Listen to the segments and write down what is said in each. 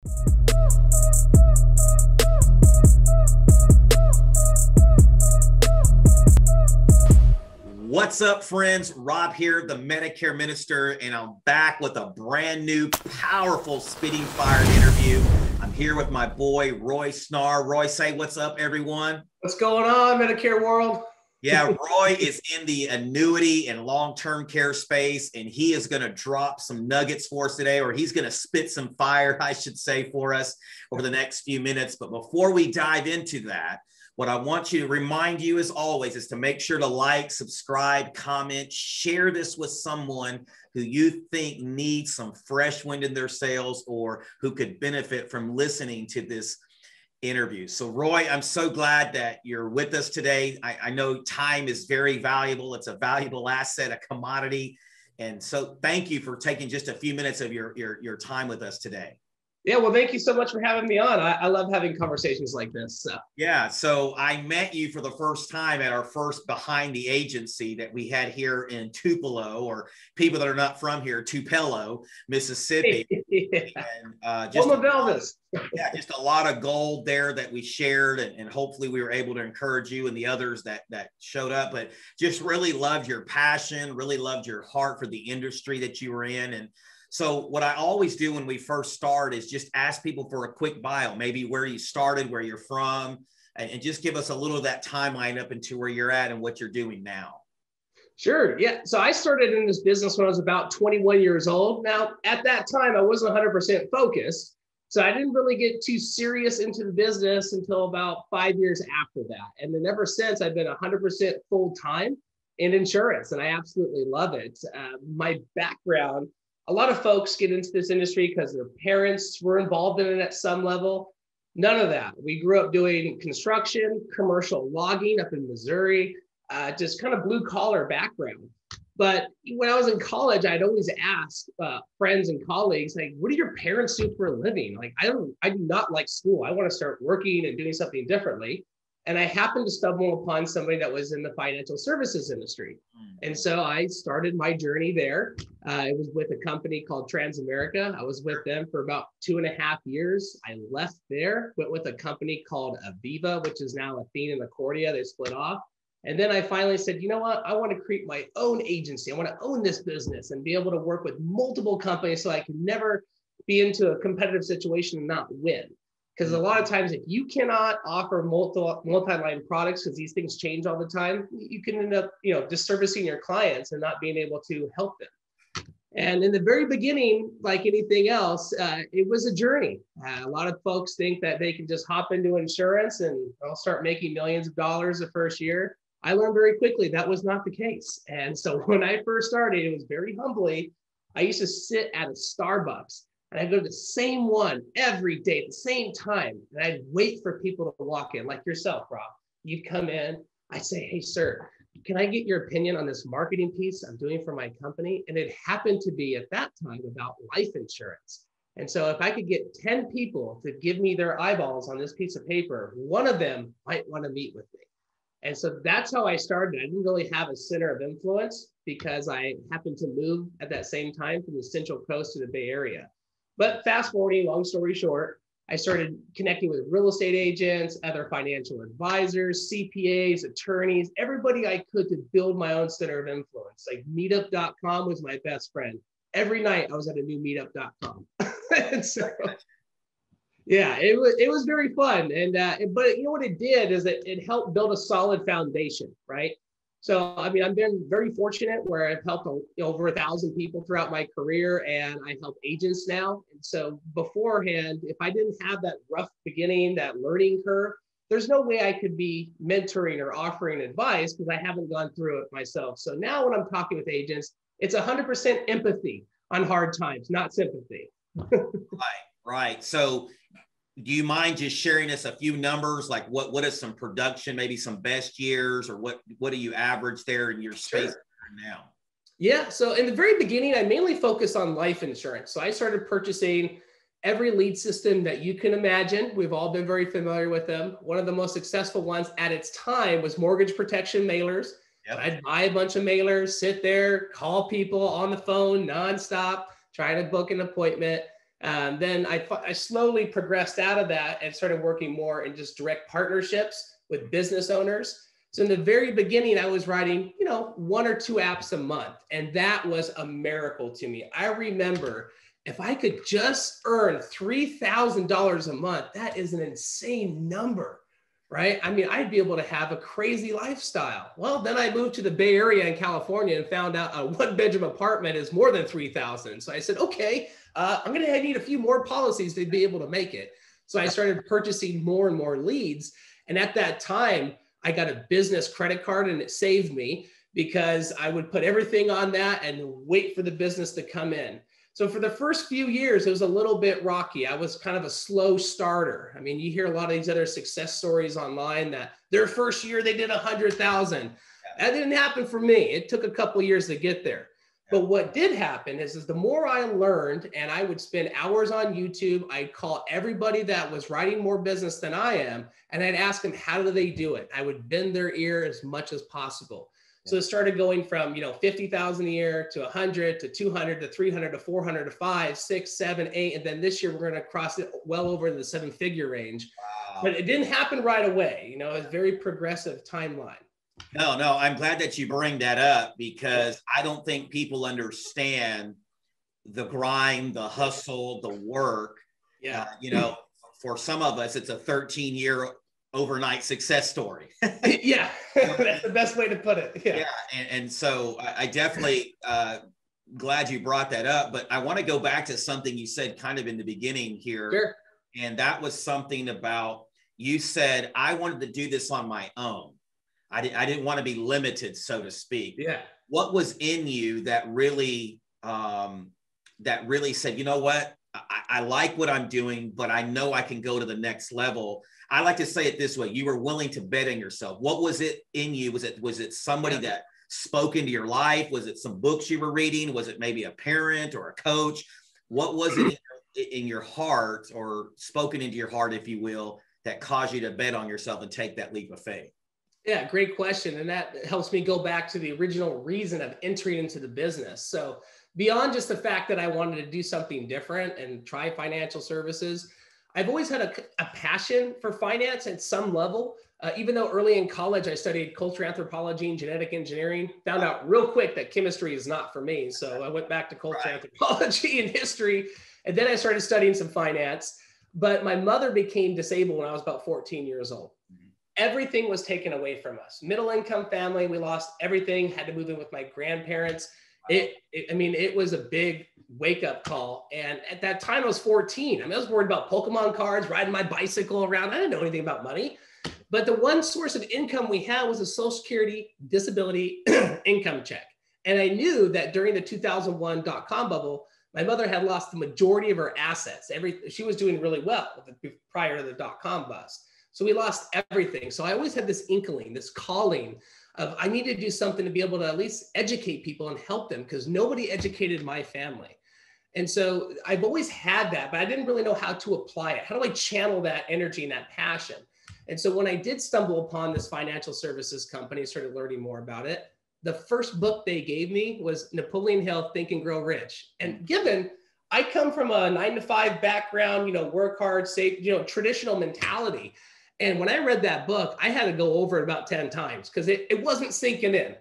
What's up, friends? Rob here, the Medicare Minister, and I'm back with a brand new, powerful, spitting fire interview. I'm here with my boy, Roy Snarr. Roy, say what's up, everyone. What's going on, Medicare world? Yeah, Roy is in the annuity and long-term care space, and he is going to drop some nuggets for us today, or he's going to spit some fire, I should say, for us over the next few minutes. But before we dive into that, what I want you to remind you, as always, is to make sure to like, subscribe, comment, share this with someone who you think needs some fresh wind in their sails or who could benefit from listening to this interview. So, Roy, I'm so glad that you're with us today. I know time is very valuable. It's a valuable asset, a commodity. And so thank you for taking just a few minutes of your time with us today. Yeah, well, thank you so much for having me on. I love having conversations like this. Yeah, so I met you for the first time at our first Behind the Agency that we had here in Tupelo, or people that are not from here, Tupelo, Mississippi. Yeah. And just a lot of gold there that we shared, and hopefully we were able to encourage you and the others that showed up. But just really loved your passion, really loved your heart for the industry that you were in. And so what I always do when we first start is just ask people for a quick bio, maybe where you started, where you're from, and just give us a little of that timeline up into where you're at and what you're doing now. Sure. Yeah. So I started in this business when I was about 21 years old. Now, at that time, I wasn't 100% focused. So I didn't really get too serious into the business until about 5 years after that. And then ever since, I've been 100% full-time in insurance, and I absolutely love it. My background, a lot of folks get into this industry because their parents were involved in it at some level. None of that. We grew up doing construction, commercial logging up in Missouri, just kind of blue collar background. But when I was in college, I'd always ask friends and colleagues, like, what do your parents do for a living? Like, I do not like school. I want to start working and doing something differently. And I happened to stumble upon somebody that was in the financial services industry. And so I started my journey there. It was with a company called Transamerica. I was with them for about 2.5 years. I left there, went with a company called Aviva, which is now Athene and Accordia. They split off. And then I finally said, you know what? I want to create my own agency. I want to own this business and be able to work with multiple companies so I can never be into a competitive situation and not win. Because a lot of times, if you cannot offer multi-line products, because these things change all the time, you can end up, disservicing your clients and not being able to help them. And in the very beginning, like anything else, it was a journey. A lot of folks think that they can just hop into insurance and I'll start making millions of dollars the first year. I learned very quickly that was not the case. And so when I first started, it was very humbly. I used to sit at a Starbucks. And I'd go to the same one every day at the same time. And I'd wait for people to walk in, like yourself, Rob. You'd come in. I'd say, hey, sir, can I get your opinion on this marketing piece I'm doing for my company? And it happened to be at that time about life insurance. And so if I could get 10 people to give me their eyeballs on this piece of paper, one of them might want to meet with me. And so that's how I started. I didn't really have a center of influence because I happened to move at that same time from the Central Coast to the Bay Area. But fast forwarding, long story short, I started connecting with real estate agents, other financial advisors, CPAs, attorneys, everybody I could to build my own center of influence. Like meetup.com was my best friend. Every night I was at a new meetup.com. And so, yeah, it was very fun. And but you know what it did is it helped build a solid foundation, right? So, I mean, I've been very fortunate where I've helped over 1,000 people throughout my career, and I help agents now. And so beforehand, if I didn't have that rough beginning, that learning curve, there's no way I could be mentoring or offering advice because I haven't gone through it myself. So now when I'm talking with agents, it's 100% empathy on hard times, not sympathy. Right. So do you mind just sharing us a few numbers? Like what is some production, maybe some best years, or what do you average there in your space now? Yeah. So in the very beginning, I mainly focused on life insurance. So I started purchasing every lead system that you can imagine. We've all been very familiar with them. One of the most successful ones at its time was mortgage protection mailers. Yep. So I'd buy a bunch of mailers, sit there, call people on the phone nonstop, try to book an appointment. Then I slowly progressed out of that and started working more in just direct partnerships with business owners. So in the very beginning, I was writing, 1 or 2 apps a month, and that was a miracle to me. I remember if I could just earn $3,000 a month, that is an insane number, right? I mean, I'd be able to have a crazy lifestyle. Well, then I moved to the Bay Area in California and found out a 1-bedroom apartment is more than 3,000. So I said, okay, I need a few more policies to be able to make it. So I started purchasing more and more leads. And at that time, I got a business credit card, and it saved me because I would put everything on that and wait for the business to come in. So for the first few years, it was a little bit rocky. I was kind of a slow starter. I mean, you hear a lot of these other success stories online that their first year they did 100,000. That didn't happen for me. It took a couple of years to get there. But what did happen is the more I learned, and I would spend hours on YouTube, I'd call everybody that was writing more business than I am, and I'd ask them, how do they do it? I would bend their ear as much as possible. So it started going from, 50,000 a year to 100 to 200 to 300 to 400 to 5, 6, 7, 8. And then this year we're going to cross it well over the 7-figure range. Wow. But it didn't happen right away. It was a very progressive timeline. No, I'm glad that you bring that up, because I don't think people understand the grind, the hustle, the work. Yeah. For some of us, it's a 13-year overnight success story. Yeah, that's the best way to put it. Yeah. And so I definitely glad you brought that up, but I want to go back to something you said kind of in the beginning here. Sure. And that was something about, you said, I wanted to do this on my own. I didn't want to be limited, so to speak. Yeah. What was in you that really said, you know what, I like what I'm doing, but I know I can go to the next level. I like to say it this way: you were willing to bet on yourself. What was it in you? Was it somebody that spoke into your life? Was it some books you were reading? Was it maybe a parent or a coach? What was it in your heart, or spoken into your heart, if you will, that caused you to bet on yourself and take that leap of faith? Yeah, great question. And that helps me go back to the original reason of entering into the business. So beyond just the fact that I wanted to do something different and try financial services, I've always had a passion for finance at some level. Even though early in college, I studied culture anthropology and genetic engineering, found out real quick that chemistry is not for me. So I went back to culture anthropology and history, and then I started studying some finance. But my mother became disabled when I was about 14 years old. Everything was taken away from us. Middle income family, we lost everything, had to move in with my grandparents. It was a big wake up call. And at that time I was 14. I was worried about Pokemon cards, riding my bicycle around. I didn't know anything about money. But the one source of income we had was a Social Security disability income check. And I knew that during the 2001 dot-com bubble, my mother had lost the majority of her assets. She was doing really well prior to the dot-com bust. So we lost everything. So I always had this inkling, this calling of I need to do something to be able to at least educate people and help them, because nobody educated my family. And so I've always had that, but I didn't really know how to apply it. How do I channel that energy and that passion? And so when I did stumble upon this financial services company, started learning more about it, the first book they gave me was Napoleon Hill, Think and Grow Rich. And given I come from a 9-to-5 background, work hard, save, traditional mentality. And when I read that book, I had to go over it about 10 times because it wasn't sinking in.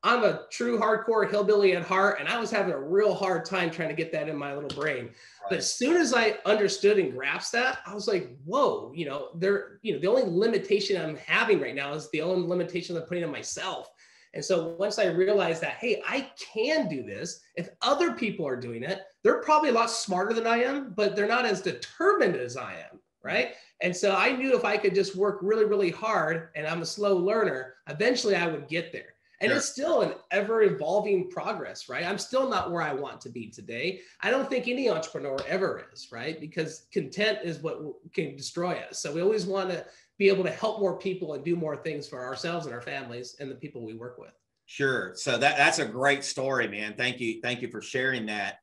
I'm a true hardcore hillbilly at heart, and I was having a real hard time trying to get that in my little brain. Right. But as soon as I understood and grasped that, I was like, whoa, the only limitation I'm having right now is the only limitation I'm putting on myself. And so once I realized that, hey, I can do this. If other people are doing it, they're probably a lot smarter than I am, but they're not as determined as I am. Right. And so I knew if I could just work really, really hard, and I'm a slow learner, eventually I would get there. And It's still an ever evolving progress, right? I'm still not where I want to be today. I don't think any entrepreneur ever is, right? Because content is what can destroy us. So we always want to be able to help more people and do more things for ourselves and our families and the people we work with. Sure. So that's a great story, man. Thank you. Thank you for sharing that.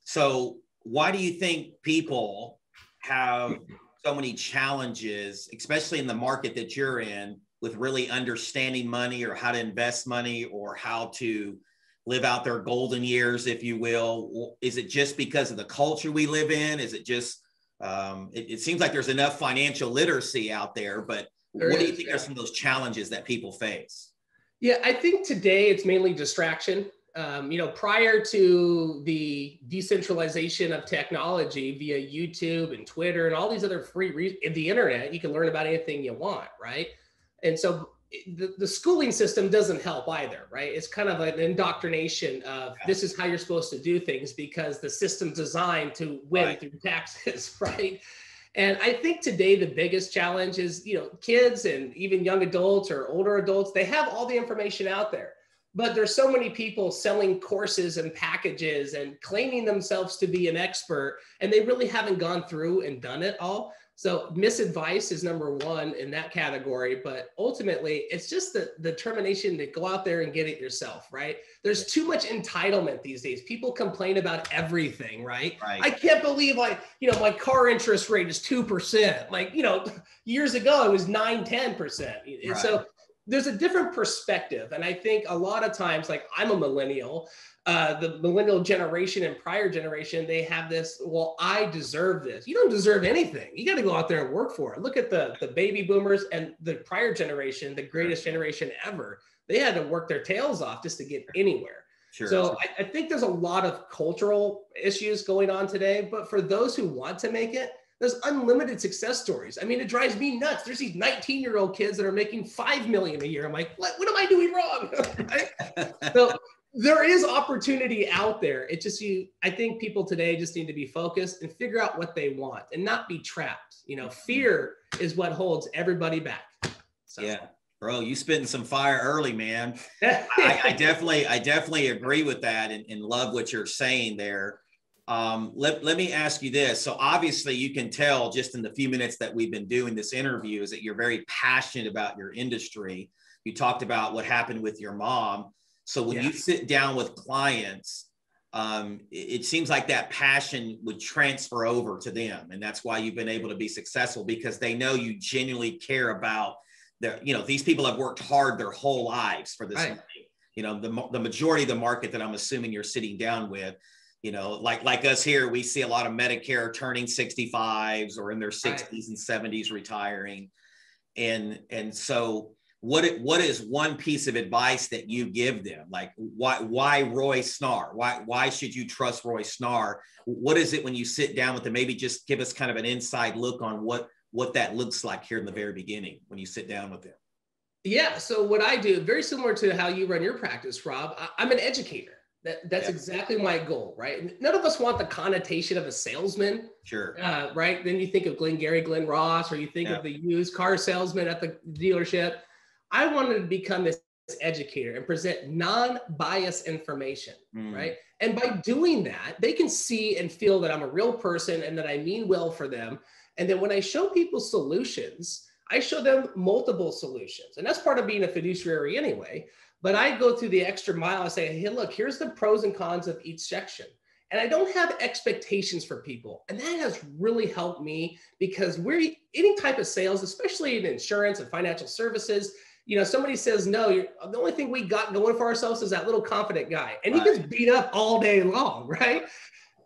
So why do you think people have so many challenges, especially in the market that you're in, with really understanding money or how to invest money or how to live out their golden years, if you will? Is it just because of the culture we live in? Is it just, it seems like there's enough financial literacy out there, but what do you think are some of those challenges that people face? Yeah, I think today it's mainly distraction. Prior to the decentralization of technology via YouTube and Twitter and all these other the internet, you can learn about anything you want, right? And so the schooling system doesn't help either, right? It's kind of an indoctrination of this is how you're supposed to do things because the system's designed to win through taxes, right? And I think today the biggest challenge is, kids and even young adults or older adults, they have all the information out there. But there's so many people selling courses and packages and claiming themselves to be an expert, and they really haven't gone through and done it all. So misadvice is number one in that category. But ultimately, it's just the determination to go out there and get it yourself, right? There's too much entitlement these days. People complain about everything, right? I can't believe my car interest rate is 2%. Years ago, it was 9-10%. And so there's a different perspective. And I think a lot of times, like I'm a millennial, the millennial generation and prior generation, they have this, well, I deserve this. You don't deserve anything. You got to go out there and work for it. Look at the baby boomers and the prior generation, the greatest generation ever. They had to work their tails off just to get anywhere. So I think there's a lot of cultural issues going on today, but for those who want to make it, there's unlimited success stories. I mean, it drives me nuts. There's these 19-year-old kids that are making $5 million a year. I'm like, what am I doing wrong? So there is opportunity out there. I think people today just need to be focused and figure out what they want and not be trapped. Fear is what holds everybody back. So. Yeah, bro, you spitting some fire early, man. I definitely agree with that and love what you're saying there. Let me ask you this. So obviously you can tell just in the few minutes that we've been doing this interview is that you're very passionate about your industry. You talked about what happened with your mom. So when you sit down with clients, it seems like that passion would transfer over to them. And that's why you've been able to be successful, because they know you genuinely care about these people have worked hard their whole lives for this money. The majority of the market that I'm assuming you're sitting down with, like us here, we see a lot of Medicare turning 65s or in their 60s and 70s retiring. And so what is one piece of advice that you give them? Like why Roy Snarr? Why should you trust Roy Snarr? What is it when you sit down with them? Maybe just give us kind of an inside look on what that looks like here in the very beginning when you sit down with them. Yeah. So what I do, very similar to how you run your practice, Rob, I'm an educator. That's exactly my goal, right? None of us want the connotation of a salesman. Sure. Right. Then you think of Glenn Ross, or you think of the used car salesman at the dealership. I wanted to become this educator and present non-biased information, right? And by doing that, they can see and feel that I'm a real person and that I mean well for them. And then when I show people solutions, I show them multiple solutions. And that's part of being a fiduciary anyway. But I go through the extra mile. I say, hey, look, here's the pros and cons of each section. And I don't have expectations for people. And that has really helped me, because any type of sales, especially in insurance and financial services, somebody says, no, the only thing we got going for ourselves is that little confident guy. And he gets beat up all day long, right?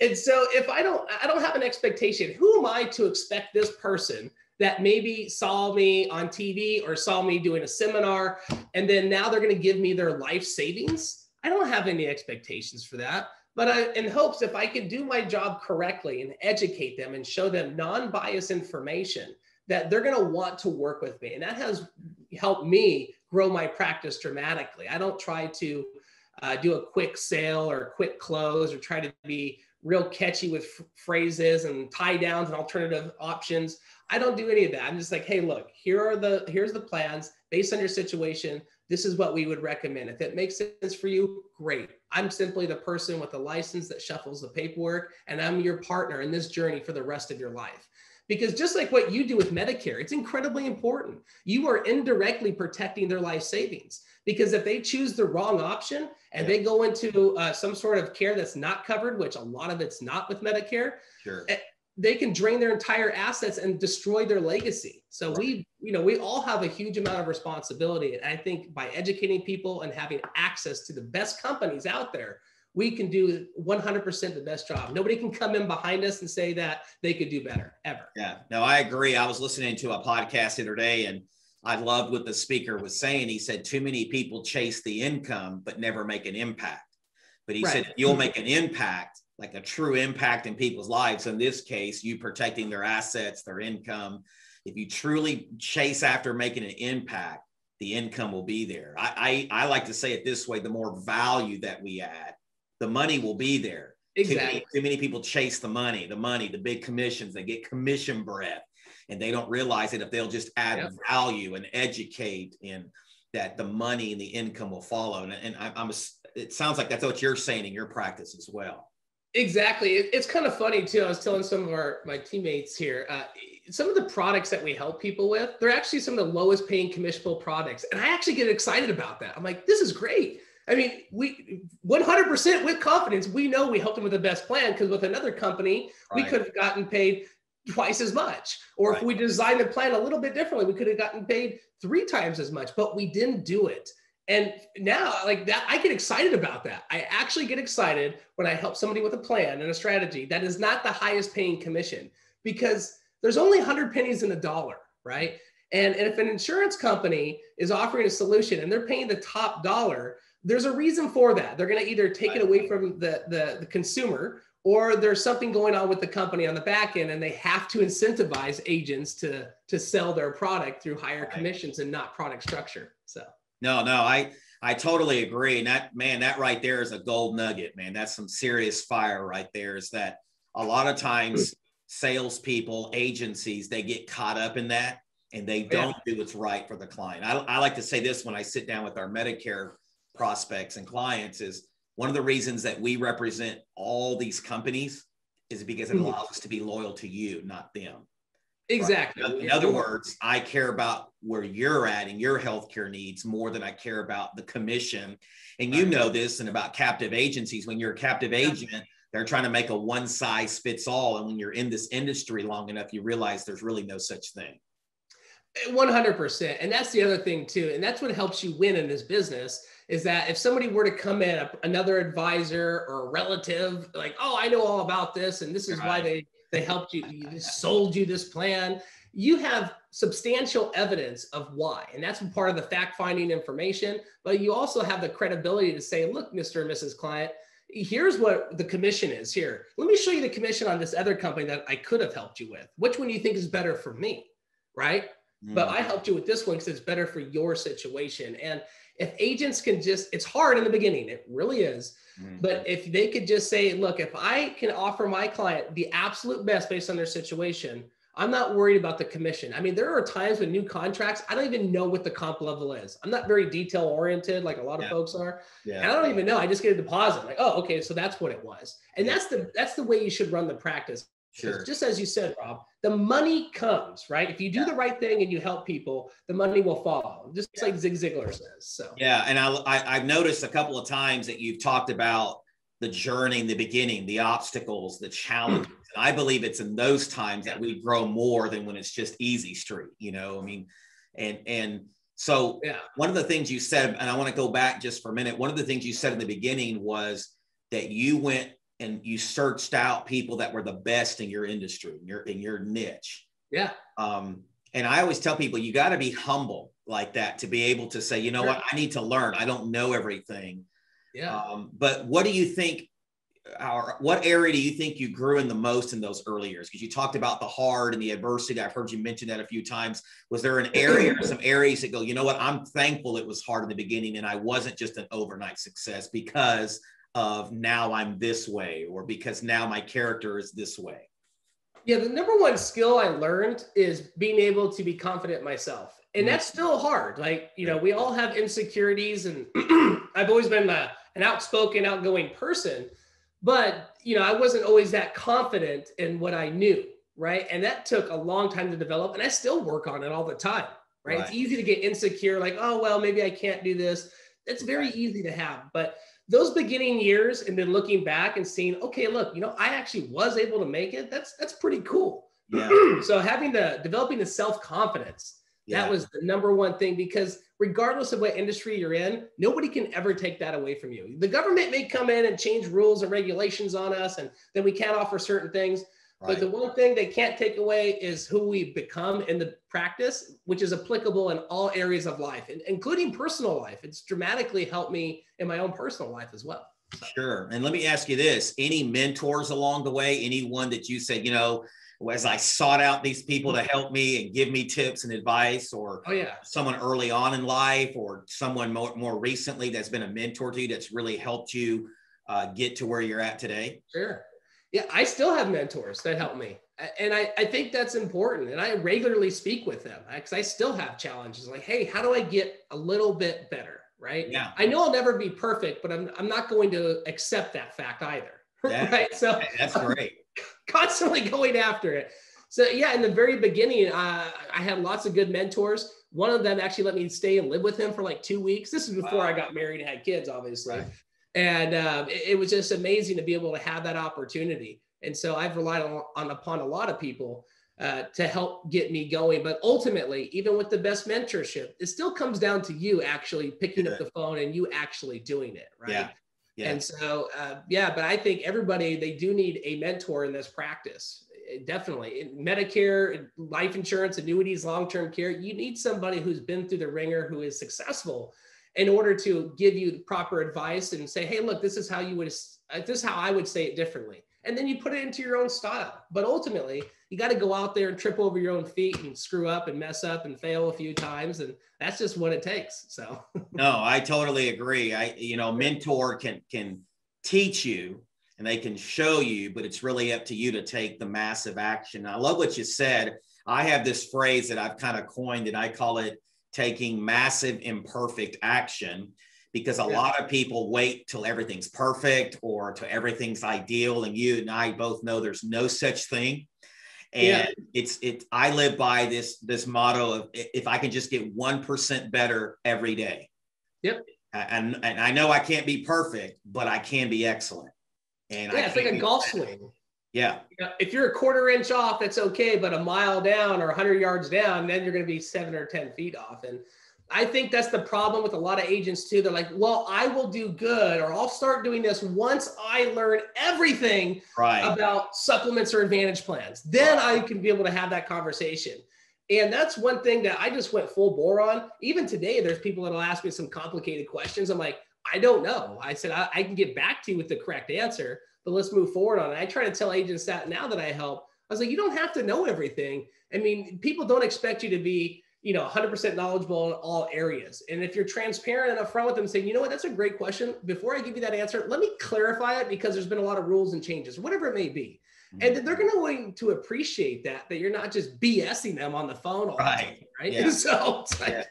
And so if I don't have an expectation, who am I to expect this person that maybe saw me on TV or saw me doing a seminar, and then now they're going to give me their life savings? I don't have any expectations for that. But in hopes, if I can do my job correctly and educate them and show them non-biased information, that they're going to want to work with me. And that has helped me grow my practice dramatically. I don't try to do a quick sale or a quick close or try to be real catchy with phrases and tie downs and alternative options. I don't do any of that. I'm just like, hey, look, here's the plans based on your situation. This is what we would recommend. If it makes sense for you, great. I'm simply the person with the license that shuffles the paperwork, and I'm your partner in this journey for the rest of your life. Because just like what you do with Medicare, it's incredibly important. You are indirectly protecting their life savings, because if they choose the wrong option and they go into some sort of care that's not covered, which a lot of it's not with Medicare, they can drain their entire assets and destroy their legacy. So Right. we all have a huge amount of responsibility. And I think by educating people and having access to the best companies out there, we can do 100% the best job. Nobody can come in behind us and say that they could do better, ever. Yeah, no, I agree. I was listening to a podcast the other day, and I loved what the speaker was saying. He said, too many people chase the income, but never make an impact. But he said, if you'll make an impact, like a true impact in people's lives, in this case, you protecting their assets, their income, if you truly chase after making an impact, the income will be there. I like to say it this way: the more value that we add, the money will be there. Exactly. Too many people chase the money, the big commissions. They get commission breath, and they don't realize that if they'll just add value and educate, and that the money and the income will follow. And it sounds like that's what you're saying in your practice as well. Exactly. It's kind of funny too. I was telling some of my teammates here, some of the products that we help people with, they're actually some of the lowest paying commissionable products. And I actually get excited about that. I'm like, this is great. I mean, we 100% with confidence, we know we helped them with the best plan, because with another company, we could have gotten paid twice as much. Or if we designed the plan a little bit differently, we could have gotten paid 3 times as much, but we didn't do it. And now, like that, I get excited about that. I actually get excited when I help somebody with a plan and a strategy that is not the highest paying commission, because there's only 100 pennies in a dollar, right? And if an insurance company is offering a solution and they're paying the top dollar, there's a reason for that. They're going to either take it away from the consumer, or there's something going on with the company on the back end, and they have to incentivize agents to sell their product through higher commissions and not product structure. So. No, I totally agree. And that right there is a gold nugget, man. That's some serious fire right there. Is that a lot of times salespeople, agencies, they get caught up in that, and they don't do what's right for the client. I like to say this when I sit down with our Medicare prospects and clients: is one of the reasons that we represent all these companies is because it allows us to be loyal to you, not them. Exactly. Right? In other words, I care about where you're at and your healthcare needs more than I care about the commission. And you know this, and about captive agencies. When you're a captive agent, they're trying to make a one size fits all. And when you're in this industry long enough, you realize there's really no such thing. 100%. And that's the other thing too. And that's what helps you win in this business, is that if somebody were to come in, another advisor or a relative, like, oh, I know all about this, and this is why they helped you, they sold you this plan, you have substantial evidence of why. And that's part of the fact-finding information. But you also have the credibility to say, look, Mr. and Mrs. Client, here's what the commission is here. Let me show you the commission on this other company that I could have helped you with. Which one do you think is better for me, right? But I helped you with this one because it's better for your situation. And if agents can just, it's hard in the beginning, it really is. But if they could just say, look, if I can offer my client the absolute best based on their situation, I'm not worried about the commission. I mean, there are times with new contracts, I don't even know what the comp level is. I'm not very detail oriented like a lot of folks are. And I don't even know. I just get a deposit. Like, oh, okay, so that's what it was. And that's the way you should run the practice. Sure. Just as you said, Rob, the money comes, right? If you do the right thing and you help people, the money will follow, just like Zig Ziglar says. So and I've noticed a couple of times that you've talked about the journey in the beginning, the obstacles, the challenges. And I believe it's in those times that we grow more than when it's just easy street, you know, I mean, and so one of the things you said, and I want to go back just for a minute. One of the things you said in the beginning was that you went and you searched out people that were the best in your industry, in your niche. And I always tell people, you got to be humble like that to be able to say, you know what, I need to learn. I don't know everything. But what do you think, what area do you think you grew in the most in those early years? Because you talked about the hard and the adversity. I've heard you mention that a few times. Was there an area or some areas that go, you know what, I'm thankful it was hard in the beginning and I wasn't just an overnight success because of now I'm this way, or because now my character is this way? The number one skill I learned is being able to be confident myself. And that's still hard. Like, you know, we all have insecurities, and I've always been an outspoken, outgoing person, but, you know, I wasn't always that confident in what I knew, right? And that took a long time to develop, and I still work on it all the time, right? It's easy to get insecure, like, oh, well, maybe I can't do this. It's very easy to have, but those beginning years and then looking back and seeing, okay, look, I actually was able to make it. That's pretty cool. Yeah. So developing the self-confidence, that was the number one thing, because regardless of what industry you're in, nobody can ever take that away from you. The government may come in and change rules and regulations on us, and then we can't offer certain things. Right. But the one thing they can't take away is who we become in the practice, which is applicable in all areas of life, including personal life. It's dramatically helped me in my own personal life as well. Sure. And let me ask you this, any mentors along the way, anyone that you said, as I sought out these people to help me and give me tips and advice, or someone early on in life, or someone more recently that's been a mentor to you that's really helped you get to where you're at today? Sure. Yeah, I still have mentors that help me. And I think that's important. And I regularly speak with them because I still have challenges like, hey, how do I get a little bit better? Right. Yeah. I know I'll never be perfect, but I'm not going to accept that fact either. Right. So that's great. Constantly going after it. So yeah, in the very beginning, I had lots of good mentors. One of them actually let me stay and live with him for like 2 weeks. This is before I got married and had kids, obviously. Right. And it was just amazing to be able to have that opportunity. And so I've relied upon a lot of people to help get me going. But ultimately, even with the best mentorship, it still comes down to you actually picking up the phone and you actually doing it. Right. Yeah. Yeah. And so, but I think everybody, they do need a mentor in this practice. Definitely. In Medicare, life insurance, annuities, long-term care, you need somebody who's been through the ringer, who is successful, in order to give you the proper advice and say, hey, look, this is how I would say it differently. And then you put it into your own style. But ultimately, you got to go out there and trip over your own feet and screw up and mess up and fail a few times. And that's just what it takes. So no, I totally agree. Mentor can teach you and they can show you, but it's really up to you to take the massive action. I love what you said. I have this phrase that I've kind of coined, and I call it taking massive imperfect action, because a lot of people wait till everything's perfect or till everything's ideal. And you and I both know there's no such thing. And I live by this motto of, if I can just get 1% better every day. Yep. And I know I can't be perfect, but I can be excellent. And it's like a golf swing. Yeah. If you're a 1/4 inch off, that's okay. But a mile down or 100 yards down, then you're going to be 7 or 10 feet off. And I think that's the problem with a lot of agents too. They're like, well, I will do good, or I'll start doing this once I learn everything about supplements or advantage plans. Then I can be able to have that conversation. And that's one thing that I just went full bore on. Even today, there's people that'll ask me some complicated questions. I'm like, I don't know. I said, I can get back to you with the correct answer, but let's move forward on it. I try to tell agents that now that I help. I was like, you don't have to know everything. I mean, people don't expect you to be 100% knowledgeable in all areas. And if you're transparent and upfront with them, saying, you know what, that's a great question. Before I give you that answer, let me clarify it, because there's been a lot of rules and changes, whatever it may be. Mm-hmm. And then they're going to appreciate that you're not just BSing them on the phone all the time, right? Yeah. So it's like,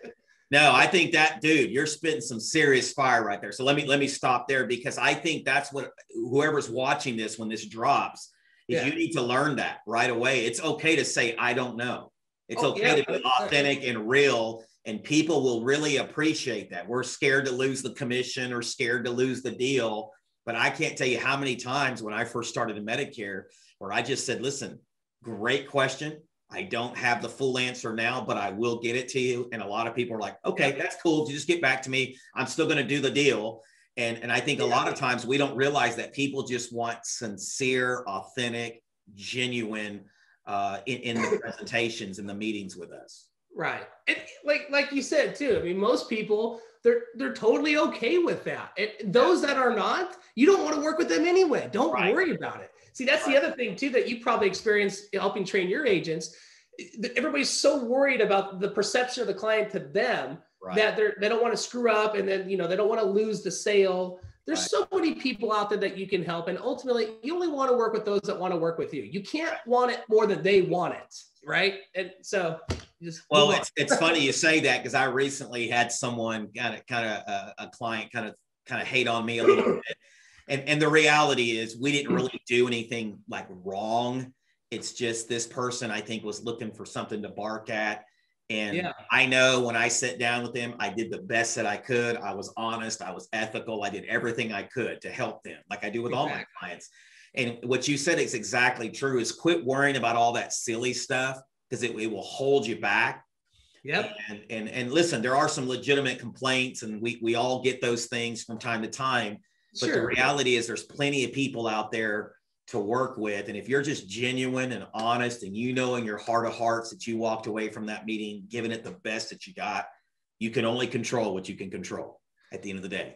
No, I think that, dude, you're spitting some serious fire right there. So let me stop there, because I think that's what whoever's watching this, when this drops, is you need to learn that right away. It's okay to say, I don't know. It's okay to be authentic and real, and people will really appreciate that. We're scared to lose the commission or scared to lose the deal. But I can't tell you how many times when I first started in Medicare where I just said, listen, great question. I don't have the full answer now, but I will get it to you. And a lot of people are like, okay, that's cool. Just get back to me. I'm still going to do the deal. And I think a lot of times we don't realize that people just want sincere, authentic, genuine in the presentations and the meetings with us. Right. And like you said too, I mean, most people, they're totally okay with that. Those that are not, you don't want to work with them anyway. Don't worry about it. See, that's the other thing too, that you probably experienced helping train your agents. Everybody's so worried about the perception of the client to them that they don't want to screw up, and then, they don't want to lose the sale. There's so many people out there that you can help. And ultimately, you only want to work with those that want to work with you. You can't want it more than they want it. Right. And so it's funny you say that, because I recently had someone a client kind of hate on me a little bit. And the reality is, we didn't really do anything like wrong. It's just this person, I think, was looking for something to bark at. And Yeah. I know when I sat down with them, I did the best that I could. I was honest. I was ethical. I did everything I could to help them, like I do with all my clients. And what you said is exactly true, is quit worrying about all that silly stuff, because it will hold you back. Yep. And listen, there are some legitimate complaints, and we all get those things from time to time. But the reality is there's plenty of people out there to work with. And if you're just genuine and honest, and you know in your heart of hearts that you walked away from that meeting giving it the best that you got, you can only control what you can control at the end of the day.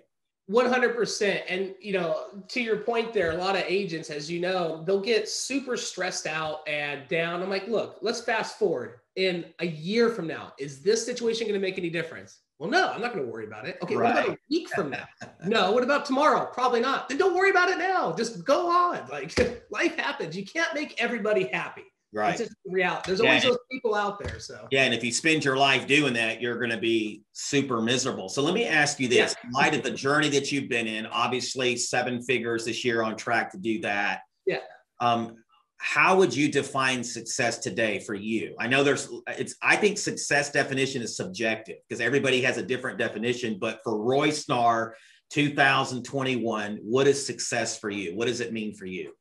100%. And, you know, to your point there, a lot of agents, as you know, they'll get super stressed out and down. I'm like, look, let's fast forward. In a year from now, is this situation going to make any difference? Well, no, I'm not going to worry about it. Okay, what about a week from now? No, what about tomorrow? Probably not. Then don't worry about it now. Just go on. Like, life happens. You can't make everybody happy. Right. It's just reality. There's always those people out there. So yeah, and if you spend your life doing that, you're going to be super miserable. So let me ask you this: in light of the journey that you've been in, obviously 7 figures this year, on track to do that. Yeah. How would you define success today for you? I know I think success definition is subjective, because everybody has a different definition. But for Roy Snarr, 2021, what is success for you? What does it mean for you?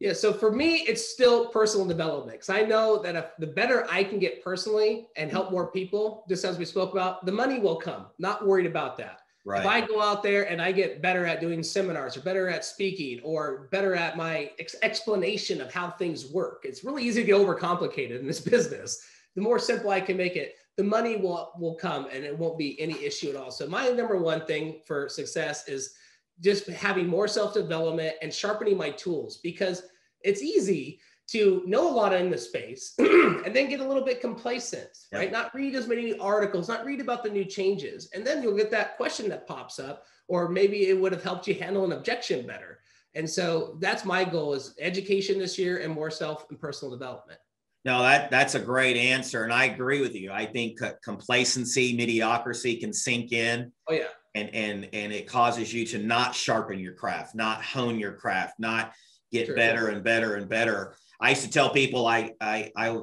Yeah, so for me, it's still personal development, because I know that if the better I can get personally and help more people, just as we spoke about, the money will come. Not worried about that. Right. If I go out there and I get better at doing seminars, or better at speaking, or better at my explanation of how things work, it's really easy to get overcomplicated in this business. The more simple I can make it, the money will come, and it won't be any issue at all. So my number one thing for success is just having more self-development and sharpening my tools, because it's easy to know a lot in the space and then get a little bit complacent, right? Not read as many articles, not read about the new changes. And then you'll get that question that pops up, or maybe it would have helped you handle an objection better. And so that's my goal, is education this year and more self and personal development. No, that's a great answer. And I agree with you. I think complacency, mediocrity can sink in. Oh yeah. And it causes you to not sharpen your craft, not hone your craft, not get better and better and better. I used to tell people I've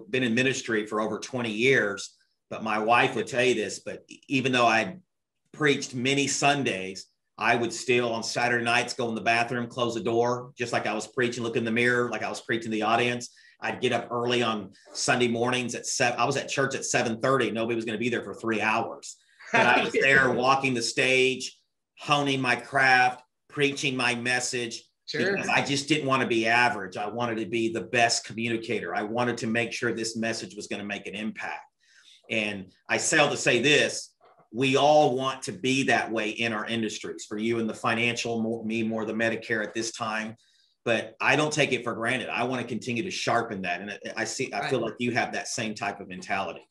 been in ministry for over 20 years, but my wife would tell you this, but even though I preached many Sundays, I would still on Saturday nights go in the bathroom, close the door, just like I was preaching, look in the mirror, like I was preaching to the audience. I'd get up early on Sunday mornings at 7. I was at church at 7:30. Nobody was going to be there for 3 hours. But I was there walking the stage, honing my craft, preaching my message. Because I just didn't want to be average. I wanted to be the best communicator. I wanted to make sure this message was going to make an impact. And I fail to say this, we all want to be that way in our industries. For you in the financial, me more the Medicare at this time. But I don't take it for granted. I want to continue to sharpen that. And I feel like you have that same type of mentality.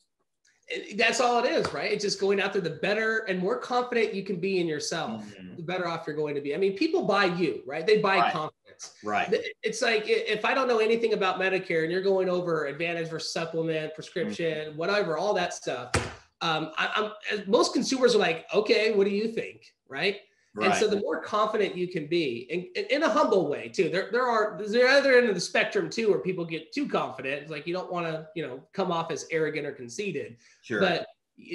That's all it is, right? It's just going out there. The better and more confident you can be in yourself, the better off you're going to be. I mean, people buy you, right? They buy confidence. Right. It's like, if I don't know anything about Medicare and you're going over Advantage versus Supplement, prescription, whatever, all that stuff, most consumers are like, okay, what do you think? Right. And so the more confident you can be, and in a humble way too, there's the other end of the spectrum too, where people get too confident. It's like, you don't want to, come off as arrogant or conceited. Sure. But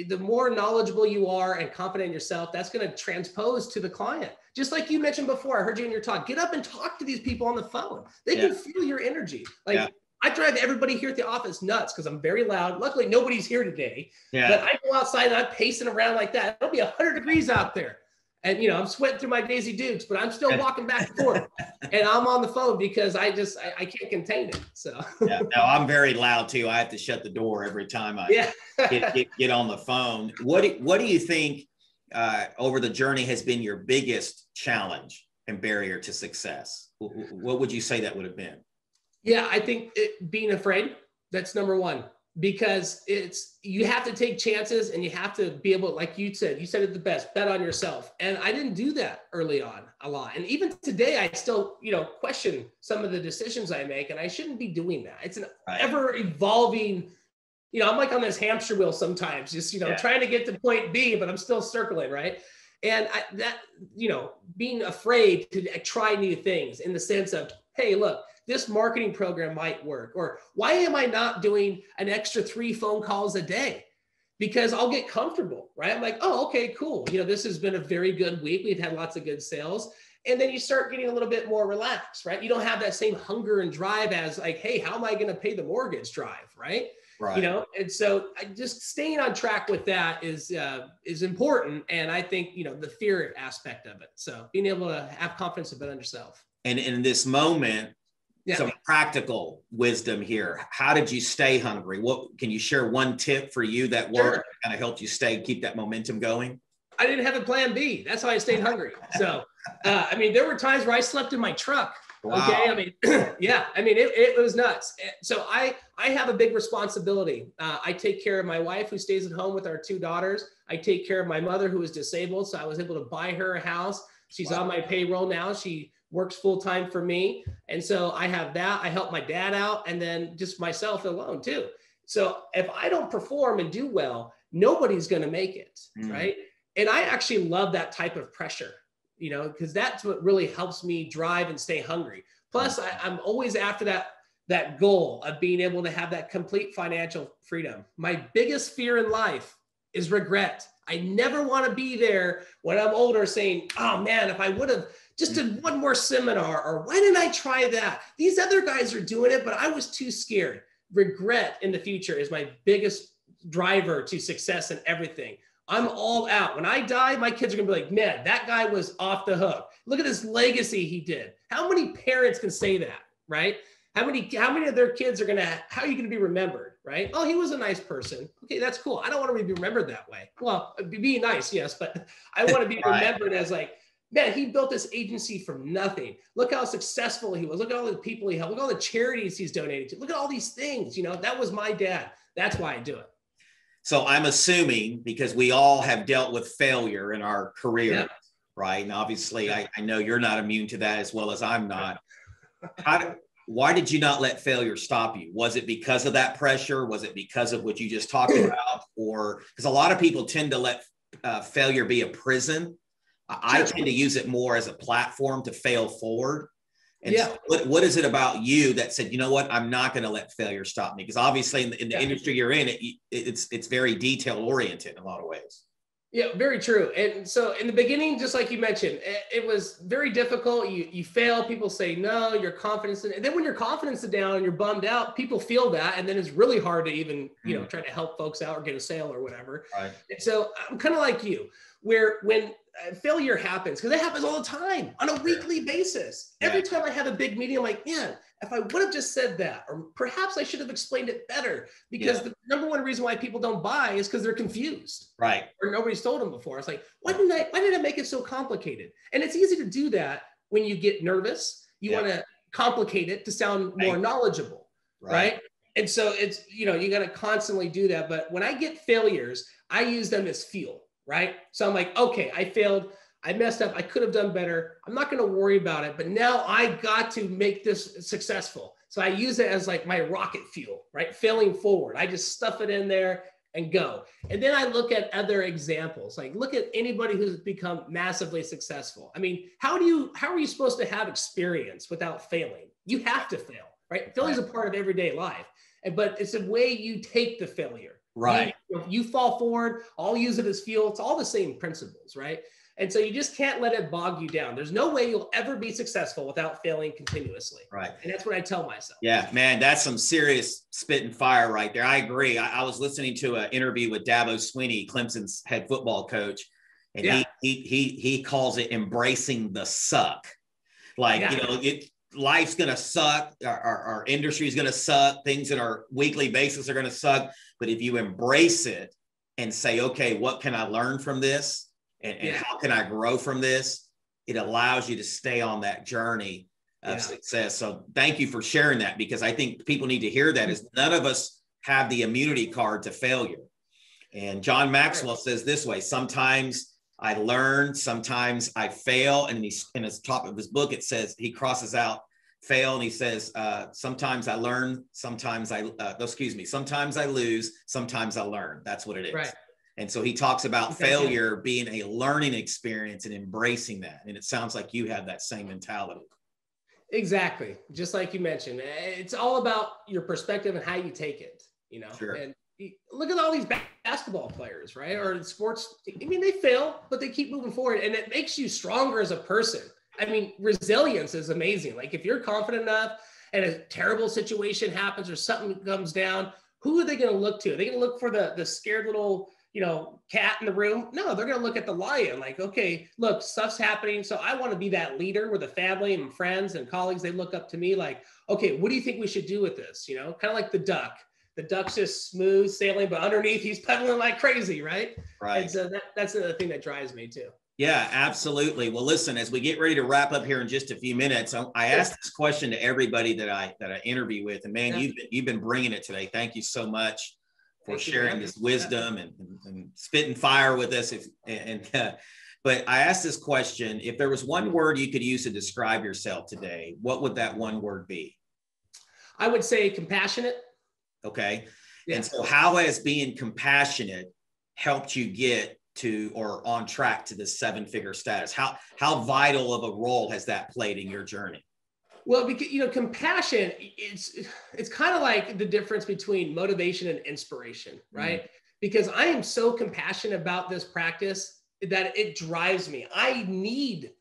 the more knowledgeable you are and confident in yourself, that's going to transpose to the client. Just like you mentioned before, I heard you in your talk, get up and talk to these people on the phone. They can feel your energy. Like I drive everybody here at the office nuts because I'm very loud. Luckily, nobody's here today. But I go outside and I'm pacing around like that. It'll be 100 degrees out there. And, I'm sweating through my Daisy Dukes, but I'm still walking back and forth. And I'm on the phone because I can't contain it. So no, I'm very loud too. I have to shut the door every time I get on the phone. What do you think over the journey has been your biggest challenge and barrier to success? What would you say that would have been? Yeah, I think being afraid, that's number one. Because you have to take chances and you have to be able, like you said it the best, bet on yourself. And I didn't do that early on a lot. And even today, I still, question some of the decisions I make, and I shouldn't be doing that. It's an ever evolving, I'm like on this hamster wheel sometimes, just, trying to get to point B, but I'm still circling, right? And being afraid to try new things in the sense of, hey, look, this marketing program might work, or why am I not doing an extra 3 phone calls a day? because I'll get comfortable, right? I'm like, oh, okay, cool. You know, this has been a very good week. We've had lots of good sales. And then you start getting a little bit more relaxed, right? You don't have that same hunger and drive as like, hey, how am I going to pay the mortgage drive, right? Right. You know, and so just staying on track with that is important. And I think, you know, the fear aspect of it. So being able to have confidence about yourself. And in this moment, yeah. some practical wisdom here. How did you stay hungry? What can you share one tip for you that worked, kind of helped you keep that momentum going? I didn't have a plan B. That's how I stayed hungry. So, I mean, there were times where I slept in my truck. Wow. Okay. I mean, yeah, I mean, it was nuts. So I have a big responsibility. I take care of my wife who stays at home with our 2 daughters. I take care of my mother who is disabled. So I was able to buy her a house. She's on my payroll now. She works full-time for me. And so I have that. I help my dad out, and then just myself alone too. So if I don't perform and do well, nobody's going to make it. Right. And I actually love that type of pressure, you know, because that's what really helps me drive and stay hungry. Plus I'm always after that goal of being able to have that complete financial freedom. My biggest fear in life is regret. I never want to be there when I'm older saying, oh man, if I would have just did one more seminar, or why didn't I try that? These other guys are doing it, but I was too scared. Regret in the future is my biggest driver to success in everything. I'm all out. When I die, my kids are going to be like, man, that guy was off the hook. Look at this legacy he did. How many parents can say that, right? How many of their kids are how are you going to be remembered, right? Oh, he was a nice person. Okay, that's cool. I don't want to be remembered that way. Well, be nice, yes, but I want to be remembered as like, man, he built this agency from nothing. Look how successful he was. Look at all the people he helped. Look at all the charities he's donated to. Look at all these things. You know, that was my dad. That's why I do it. So I'm assuming, because we all have dealt with failure in our career, right? And obviously I know you're not immune to that as well as I'm not. Why did you not let failure stop you? Was it because of that pressure? Was it because of what you just talked about? Or because a lot of people tend to let failure be a prison. I tend to use it more as a platform to fail forward. And so what is it about you that said, you know what, I'm not going to let failure stop me? Because obviously in the industry you're in, it's very detail oriented in a lot of ways. Yeah, very true. And so in the beginning, just like you mentioned, it was very difficult. You fail, people say no, your confidence. And then when your confidence is down and you're bummed out, people feel that. And then it's really hard to even, you know, try to help folks out or get a sale or whatever. Right. And so I'm kind of like you, where when failure happens, because it happens all the time on a weekly basis. Every time I have a big meeting, I'm like, man, if I would have just said that, or perhaps I should have explained it better, because the number one reason why people don't buy is because they're confused. Right. Or nobody's told them before. It's like, why did I make it so complicated? And it's easy to do that when you get nervous. You want to complicate it to sound more knowledgeable. Right. And so it's, you know, you got to constantly do that. But when I get failures, I use them as fuel. Right. So I'm like, okay, I failed. I messed up. I could have done better. I'm not going to worry about it. But now I got to make this successful. So I use it as like my rocket fuel, right? Failing forward. I just stuff it in there and go. And then I look at other examples, like look at anybody who's become massively successful. I mean, how are you supposed to have experience without failing? You have to fail, right? Failure is a part of everyday life, but it's a way you take the failure. Right. You fall forward, I'll use it as fuel. It's all the same principles, right? And so you just can't let it bog you down. There's no way you'll ever be successful without failing continuously. Right. And that's what I tell myself. Yeah, man, that's some serious spit and fire right there. I agree. I was listening to an interview with Dabo Swinney, Clemson's head football coach, and he calls it embracing the suck. Like, you know, life's going to suck. Our industry is going to suck. Things in our weekly basis are going to suck. But if you embrace it and say, okay, what can I learn from this? And how can I grow from this? It allows you to stay on that journey of success. So thank you for sharing that, because I think people need to hear that, is none of us have the immunity card to failure. And John Maxwell says this way: sometimes I learn, sometimes I fail. And in his top of his book, it says, he crosses out fail and he says, sometimes I learn, sometimes sometimes I lose, sometimes I learn. That's what it is. Right. And so he talks about failure being a learning experience and embracing that. And it sounds like you have that same mentality. Exactly. Just like you mentioned, it's all about your perspective and how you take it, you know. Sure. And look at all these basketball players, right? Or sports. I mean, they fail, but they keep moving forward, and it makes you stronger as a person. I mean, resilience is amazing. Like if you're confident enough and a terrible situation happens or something comes down, who are they going to look to? Are they going to look for the scared little, cat in the room? No, they're going to look at the lion. Like, okay, look, stuff's happening. So I want to be that leader where the family and friends and colleagues, they look up to me like, okay, what do you think we should do with this? Kind of like the duck. The duck's just smooth sailing, but underneath he's pedaling like crazy, right? Right. And so that's another thing that drives me too. Yeah, absolutely. Well, listen, as we get ready to wrap up here in just a few minutes, I asked this question to everybody that I interview with, and man, you've been bringing it today. Thank you so much for sharing this wisdom and spitting fire with us. But I asked this question: if there was one word you could use to describe yourself today, what would that one word be? I would say compassionate. Okay. Yeah. And so how has being compassionate helped you get to or on track to this 7-figure status? How vital of a role has that played in your journey? Well, because, compassion, it's kind of like the difference between motivation and inspiration, right? Mm-hmm. Because I am so compassionate about this practice that it drives me. I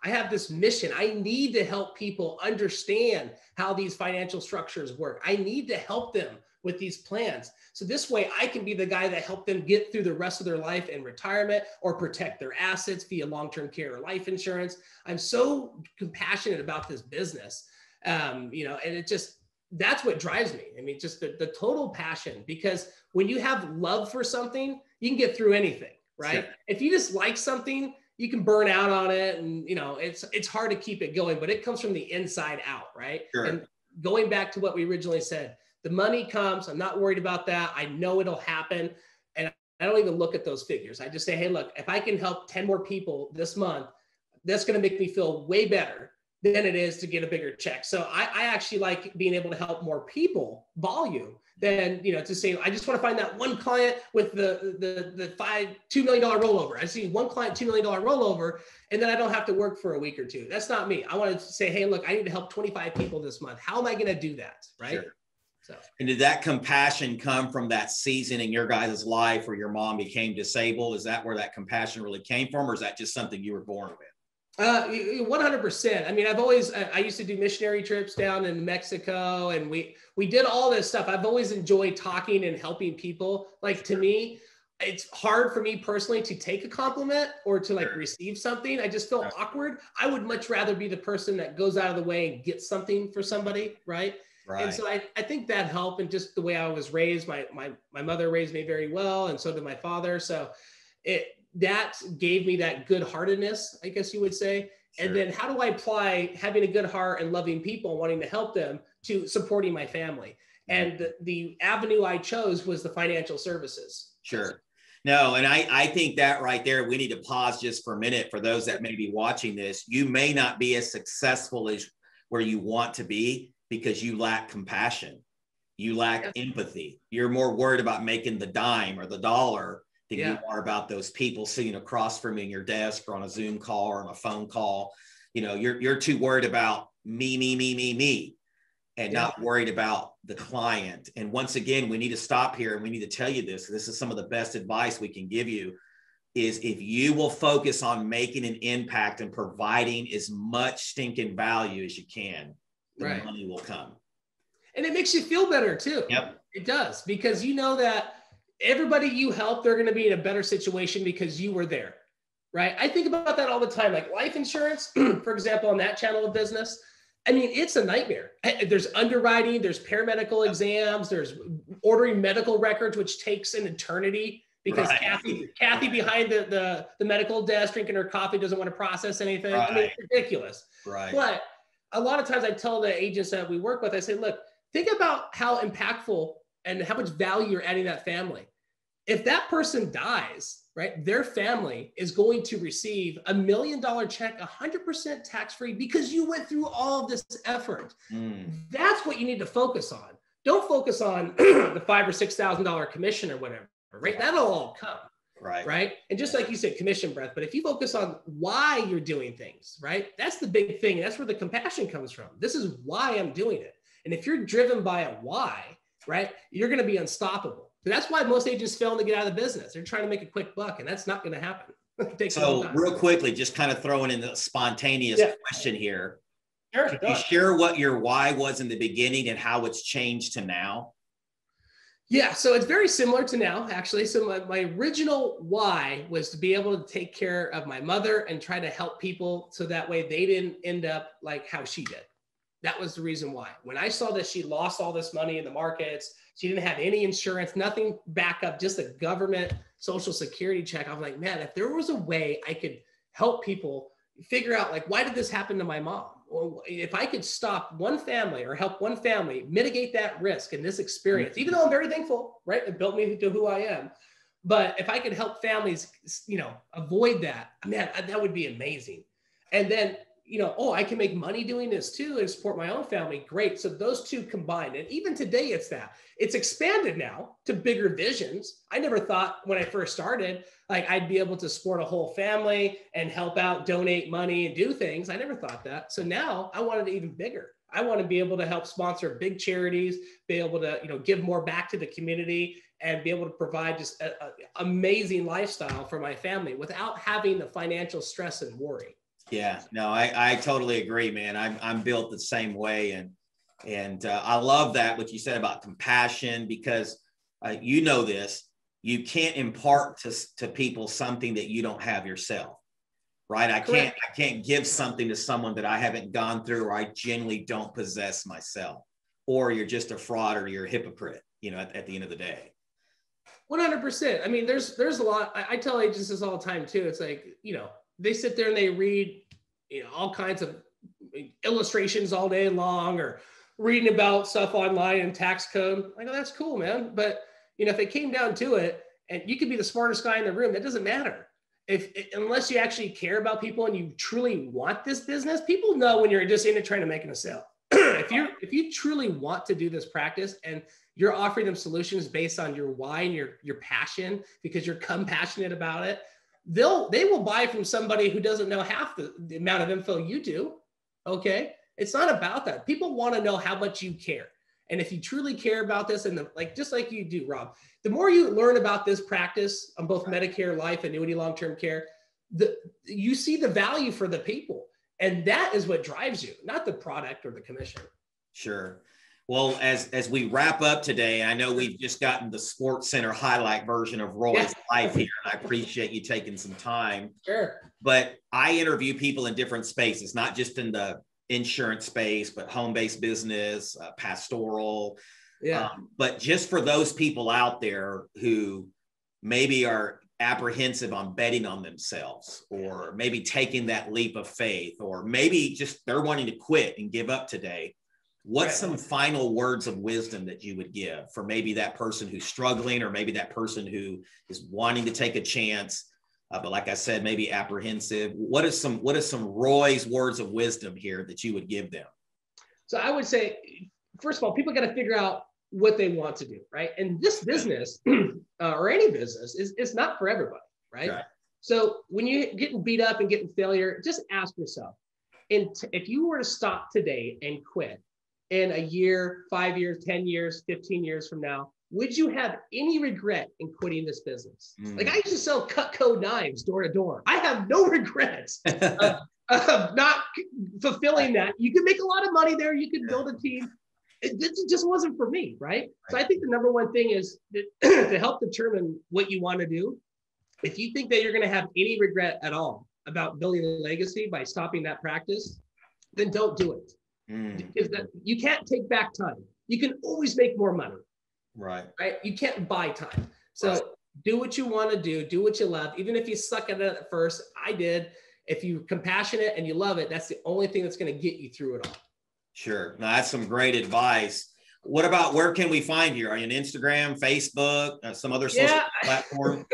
have this mission. I need to help people understand how these financial structures work. I need to help them with these plans. So this way I can be the guy that helped them get through the rest of their life in retirement or protect their assets via long-term care or life insurance. I'm so compassionate about this business, and that's what drives me. I mean, just the total passion, because when you have love for something, you can get through anything, right? Sure. If you just like something, you can burn out on it, and it's hard to keep it going, but it comes from the inside out, right? Sure. And going back to what we originally said, the money comes. I'm not worried about that. I know it'll happen. And I don't even look at those figures. I just say, hey, look, if I can help 10 more people this month, that's going to make me feel way better than it is to get a bigger check. So I actually like being able to help more people, volume, than, to say, I just want to find that one client with the $2 million rollover. I see one client, $2 million rollover, and then I don't have to work for a week or two. That's not me. I want to say, hey, look, I need to help 25 people this month. How am I going to do that? Right. Sure. So. And did that compassion come from that season in your guys' life where your mom became disabled? Is that where that compassion really came from, or is that just something you were born with? 100%. I mean, I used to do missionary trips down in Mexico, and we did all this stuff. I've always enjoyed talking and helping people. Like, to me, it's hard for me personally to take a compliment or to receive something. I just feel awkward. I would much rather be the person that goes out of the way and gets something for somebody. Right. Right. And so I think that helped, and just the way I was raised. My mother raised me very well, and so did my father. So that gave me that good-heartedness, I guess you would say. Sure. And then how do I apply having a good heart and loving people and wanting to help them to supporting my family? And the avenue I chose was the financial services. Sure. No, and I think that right there, we need to pause just for a minute for those that may be watching this. You may not be as successful as where you want to be, because you lack compassion, you lack empathy. You're more worried about making the dime or the dollar than you are about those people sitting across from you in your desk or on a Zoom call or on a phone call. You're too worried about me, and not worried about the client. And once again, we need to stop here, and we need to tell you this. This is some of the best advice we can give you, is if you will focus on making an impact and providing as much stinking value as you can, the money will come. And it makes you feel better too. Yep. It does, because you know that everybody you help, they're going to be in a better situation because you were there, right? I think about that all the time. Like life insurance, for example, on that channel of business, I mean, it's a nightmare. There's underwriting, there's paramedical exams, there's ordering medical records, which takes an eternity because Kathy behind the medical desk drinking her coffee doesn't want to process anything. Right. I mean, it's ridiculous. Right. But a lot of times I tell the agents that we work with, I say, look, think about how impactful and how much value you're adding to that family. If that person dies, right, their family is going to receive $1 million check, 100% tax-free, because you went through all of this effort. That's what you need to focus on. Don't focus on the $5,000 or $6,000 commission or whatever, right? That'll all come. Right. And just like you said, commission breath. But if you focus on why you're doing things, right, that's the big thing. That's where the compassion comes from. This is why I'm doing it. And if you're driven by a why, right, you're going to be unstoppable. So that's why most agents fail to get out of the business. They're trying to make a quick buck, and that's not going to happen. It takes a long So time. real quickly, just kind of throwing in the spontaneous question here. Sure. Can you share what your why was in the beginning and how it's changed to now? Yeah, so it's very similar to now, actually. So my original why was to be able to take care of my mother and try to help people so that way they didn't end up like how she did. That was the reason why. When I saw that she lost all this money in the markets, she didn't have any insurance, nothing backup, just a government social security check. I was like, man, if there was a way I could help people figure out, like, why did this happen to my mom? Well, if I could stop one family or help one family mitigate that risk and this experience, even though I'm very thankful, right? It built me to who I am. But if I could help families, avoid that, man, that would be amazing. And then, I can make money doing this too and support my own family. Great. So those two combined. And even today, it's expanded now to bigger visions. I never thought when I first started, like I'd be able to support a whole family and help out, donate money and do things. I never thought that. So now I wanted it even bigger. I want to be able to help sponsor big charities, be able to, give more back to the community and be able to provide just an amazing lifestyle for my family without having the financial stress and worry. Yeah, no, I totally agree, man. I'm built the same way. And I love that, what you said about compassion, because this, you can't impart to people something that you don't have yourself, right? I can't give something to someone that I haven't gone through or I genuinely don't possess myself, or you're just a fraud or you're a hypocrite, at the end of the day. 100%. I mean, there's a lot. I tell agents this all the time too. It's like, they sit there and they read, all kinds of illustrations all day long, or reading about stuff online and tax code. I go, that's cool, man. But, if it came down to it, and you could be the smartest guy in the room, that doesn't matter. Unless you actually care about people and you truly want this business, people know when you're just in it trying to make a sale. If you truly want to do this practice and you're offering them solutions based on your why and your passion, because you're compassionate about it, they will buy from somebody who doesn't know half the amount of info you do. Okay. It's not about that. People want to know how much you care. And if you truly care about this, and just like you do, Rob, the more you learn about this practice on both Medicare, life, annuity, long-term care, you see the value for the people. And that is what drives you, not the product or the commission. Sure. Well, as we wrap up today, I know we've just gotten the Sports Center highlight version of Roy's life here, and I appreciate you taking some time. Sure. But I interview people in different spaces, not just in the insurance space, but home-based business, pastoral. Yeah. But just for those people out there who maybe are apprehensive on betting on themselves, or maybe taking that leap of faith, or maybe just they're wanting to quit and give up today, what's some final words of wisdom that you would give for maybe that person who's struggling, or maybe that person who is wanting to take a chance, but like I said, maybe apprehensive? What is some Roy's words of wisdom here that you would give them? So I would say, first of all, people got to figure out what they want to do, right? And this business or any business is not for everybody, right? So when you're getting beat up and getting failure, just ask yourself, if you were to stop today and quit in a year, 5 years, 10 years, 15 years from now, would you have any regret in quitting this business? Like, I used to sell Cutco knives door to door. I have no regrets of not fulfilling that. You can make a lot of money there. You can build a team. It just wasn't for me, right? So I think the number one thing is to help determine what you want to do. If you think that you're going to have any regret at all about building a legacy by stopping that practice, then don't do it. Because you can't take back time. You can always make more money. Right? You can't buy time. So do what you want to do what you love. Even if you suck at it at first, I did. If you're compassionate and you love it, that's the only thing that's going to get you through it all. Sure. Now, that's some great advice. What about, where can we find you? Are you on Instagram, Facebook, some other social platform?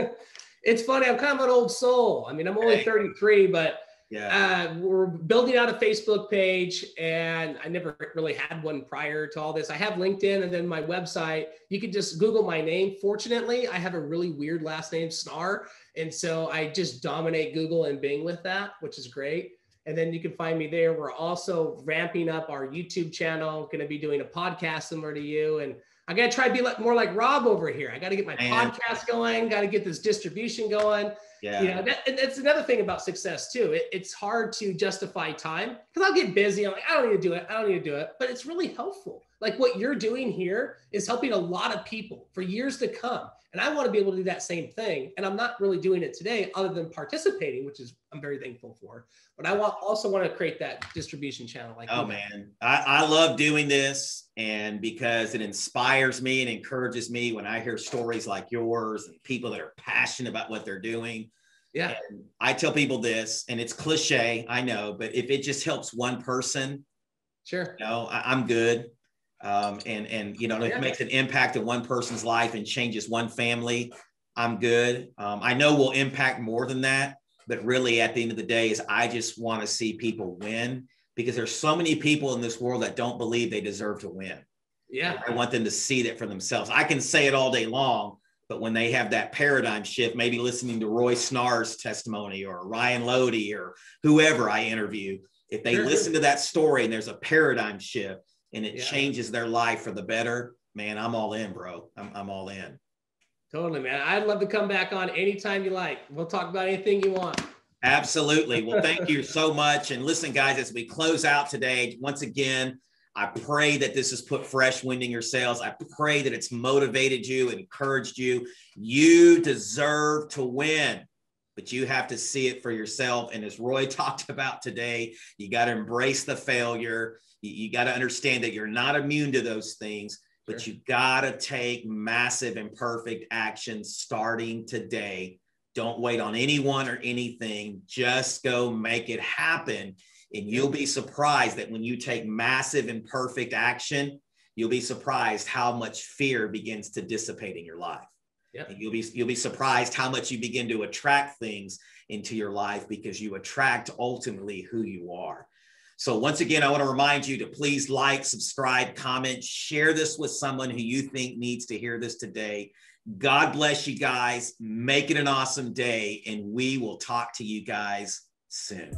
It's funny. I'm kind of an old soul. I mean, I'm only 33, but we're building out a Facebook page, and I never really had one prior to all this. I have LinkedIn, and then my website. You could just Google my name. Fortunately, I have a really weird last name, Snarr. And so I just dominate Google and Bing with that, which is great. And then you can find me there. We're also ramping up our YouTube channel, going to be doing a podcast similar to you. And I got to try to be more like Rob over here. I got to get my podcast going, got to get this distribution going. Yeah. You know, and that's another thing about success too. It's hard to justify time because I'll get busy. I'm like, I don't need to do it. I don't need to do it. But it's really helpful. Like what you're doing here is helping a lot of people for years to come. And I want to be able to do that same thing. And I'm not really doing it today other than participating, which is I'm very thankful for. But I also want to create that distribution channel. Like, oh man, I love doing this. And because it inspires me and encourages me when I hear stories like yours and people that are passionate about what they're doing. Yeah. And I tell people this, and it's cliche, I know, but if it just helps one person, sure, you know, I'm good. And you know, if it makes an impact in one person's life and changes one family, I'm good. I know we'll impact more than that, but really at the end of the day is I just want to see people win because there's so many people in this world that don't believe they deserve to win. Yeah. And I want them to see that for themselves. I can say it all day long, but when they have that paradigm shift, maybe listening to Roy Snarr's testimony or Ryan Lodi or whoever I interview, if they listen to that story and there's a paradigm shift and it changes their life for the better, man, I'm all in, bro. I'm all in. Totally, man. I'd love to come back on anytime you like. We'll talk about anything you want. Absolutely. Well, thank you so much. And listen, guys, as we close out today, once again, I pray that this has put fresh wind in your sails. I pray that it's motivated you, encouraged you. You deserve to win, but you have to see it for yourself. And as Roy talked about today, you got to embrace the failure. You got to understand that you're not immune to those things, but you got to take massive and perfect action starting today. Don't wait on anyone or anything. Just go make it happen. And you'll be surprised that when you take massive and perfect action, you'll be surprised how much fear begins to dissipate in your life. Yeah. And you'll be surprised how much you begin to attract things into your life because you attract ultimately who you are. So once again, I want to remind you to please like, subscribe, comment, share this with someone who you think needs to hear this today. God bless you guys. Make it an awesome day, and we will talk to you guys soon.